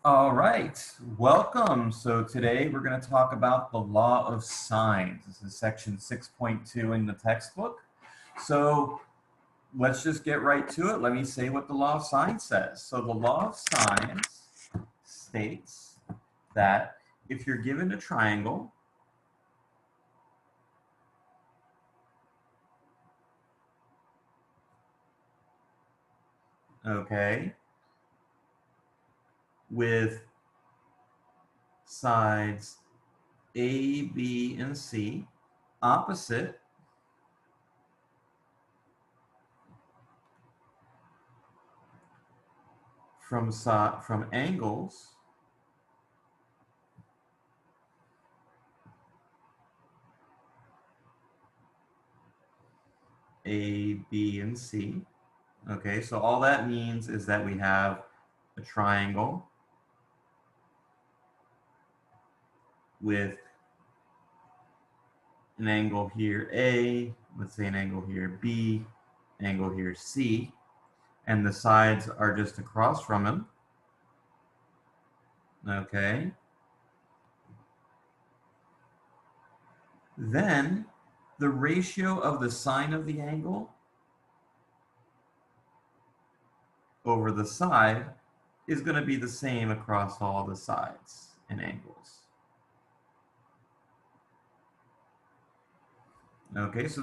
All right, welcome. So today we're going to talk about the law of sines. This is section 6.2 in the textbook. So let's just get right to it. Let me say what the law of sines says. So the law of sines states that if you're given a triangle, okay, with sides A, B, and C opposite from angles A, B, and C. Okay, so all that means is that we have a triangle with an angle here A, let's say an angle here B, angle here C, and the sides are just across from them. Okay. Then the ratio of the sine of the angle over the side is going to be the same across all the sides and angles. Okay, so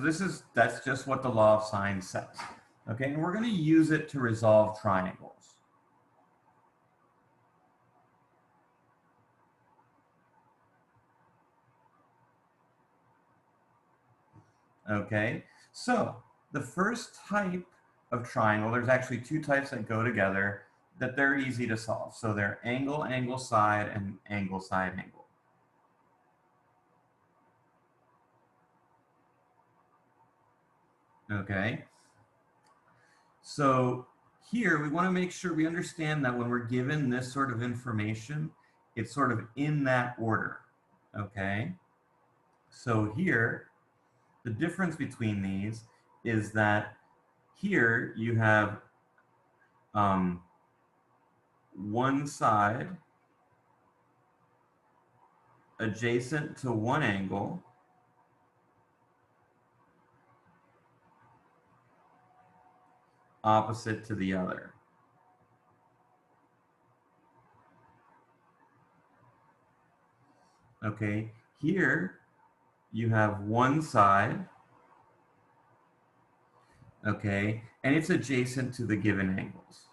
that's just what the law of sines says. Okay, and we're going to use it to resolve triangles. Okay, so the first type of triangle, there's actually two types that go together that they're easy to solve. So they're angle, angle, side, and angle, side, angle. Okay, so here we want to make sure we understand that when we're given this sort of information, it's sort of in that order. Okay, so here, the difference between these is that here you have one side adjacent to one angle opposite to the other. Okay, here you have one side, okay, and it's adjacent to the given angles.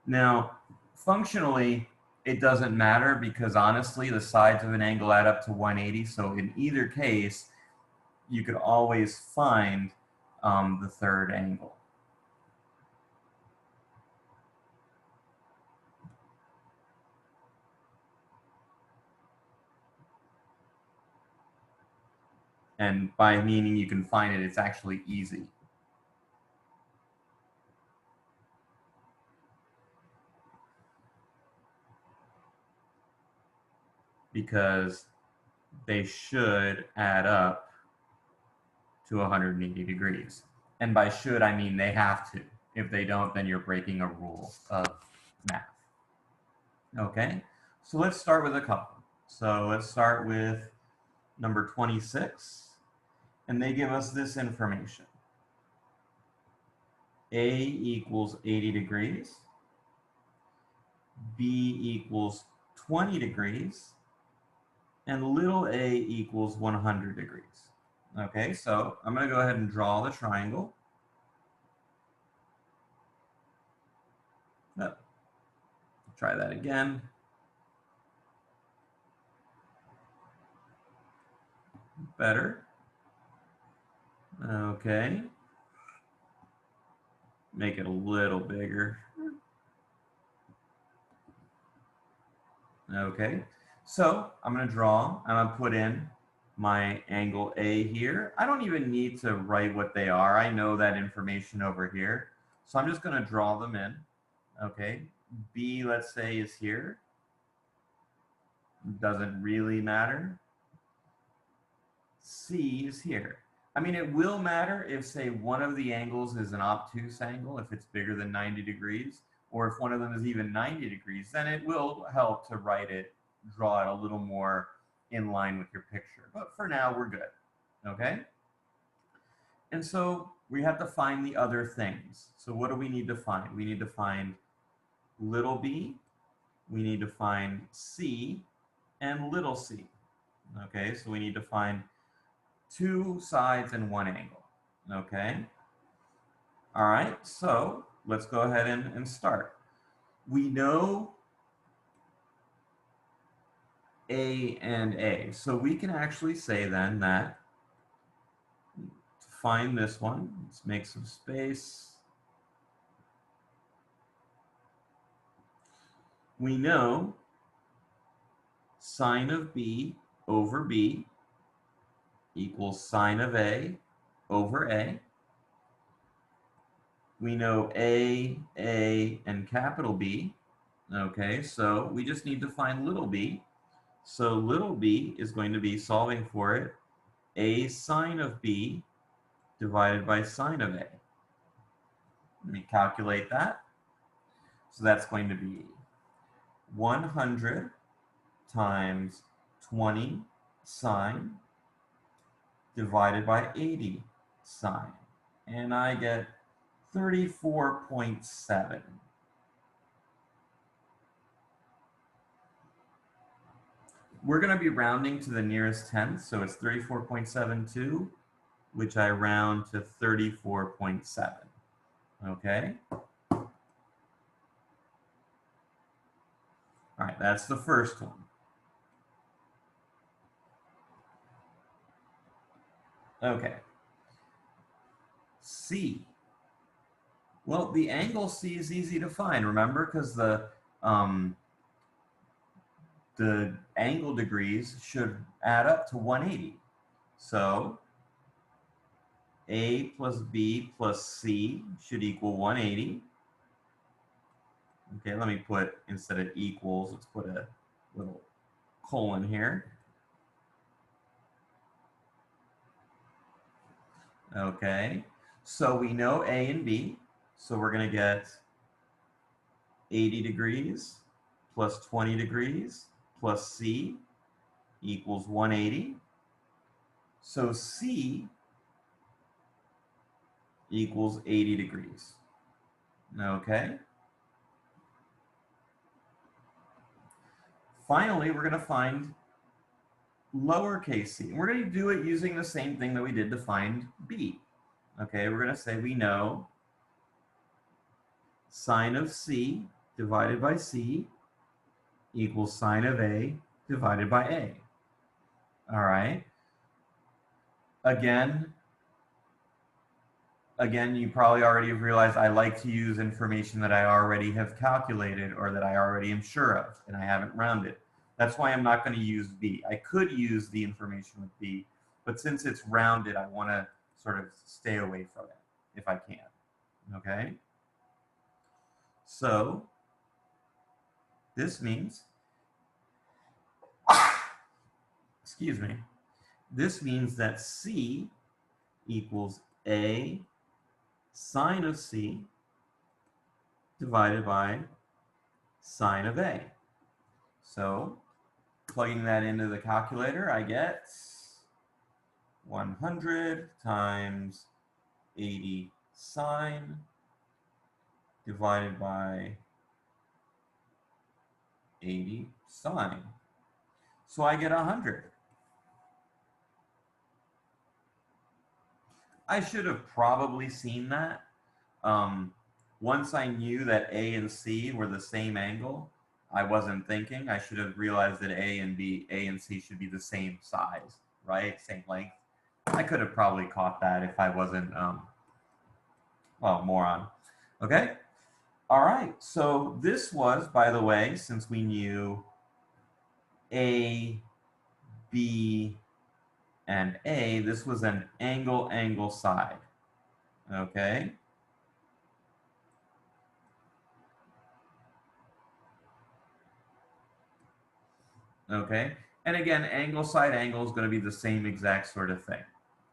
Now, functionally, it doesn't matter because honestly, the sides of an angle add up to 180. So in either case, you could always find the third angle. And by meaning you can find it, it's actually easy. Because they should add up to 180 degrees. And by should, I mean they have to. If they don't, then you're breaking a rule of math. Okay, so let's start with a couple. So let's start with number 26. And they give us this information. A equals 80 degrees. B equals 20 degrees. And little a equals 100 degrees. Okay, so I'm going to go ahead and draw the triangle. Oh, try that again. Better. Okay. Make it a little bigger. Okay, so I'm going to draw. I'm going to put in my angle A here. I don't even need to write what they are. I know that information over here. So I'm just going to draw them in. Okay, B, let's say, is here. Doesn't really matter. C is here. I mean, it will matter if, say, one of the angles is an obtuse angle, if it's bigger than 90 degrees, or if one of them is even 90 degrees, then it will help to write it, draw it a little more in line with your picture. But for now, we're good, okay? And so we have to find the other things. So what do we need to find? We need to find little b, we need to find c, and little c. Okay, so we need to find two sides and one angle. Okay. All right, so let's go ahead and start. We know A and A, so we can actually say then that to find this one, let's make some space. We know sine of B over B equals sine of A over A. We know A, and capital B. Okay, so we just need to find little b. So little b is going to be, solving for it, A sine of B divided by sine of A. Let me calculate that. So that's going to be 100 times 20 sine divided by 80 sine. And I get 34.7. We're going to be rounding to the nearest tenth, so it's 34.72, which I round to 34.7. Okay? All right, that's the first one. Okay. C. Well, the angle C is easy to find, remember, because the angle degrees should add up to 180. So A plus B plus C should equal 180. Okay, let me put, instead of equals, let's put a little colon here. Okay, so we know A and B, so we're going to get 80 degrees plus 20 degrees plus C equals 180. So C equals 80 degrees. Okay. Finally, we're going to find lowercase c. And we're going to do it using the same thing that we did to find b. Okay, we're going to say we know sine of c divided by c equals sine of a divided by a. All right. Again, you probably already have realized I like to use information that I already have calculated or that I already am sure of, and I haven't rounded. That's why I'm not going to use B. I could use the information with B, but since it's rounded, I want to sort of stay away from it if I can. Okay? So this means, excuse me, this means that C equals A sine of C divided by sine of A. So plugging that into the calculator, I get 100 times 80 sine divided by 80 sine. So I get 100. I should have probably seen that. Once I knew that A and C were the same angle, I wasn't thinking. I should have realized that A and C should be the same size, right? Same length. I could have probably caught that if I wasn't, well, moron. Okay? All right. So this was, by the way, since we knew A, B, and A, this was an angle side. Okay? Okay? And again, angle side angle is going to be the same exact sort of thing.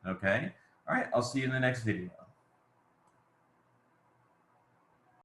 Okay? All right, I'll see you in the next video.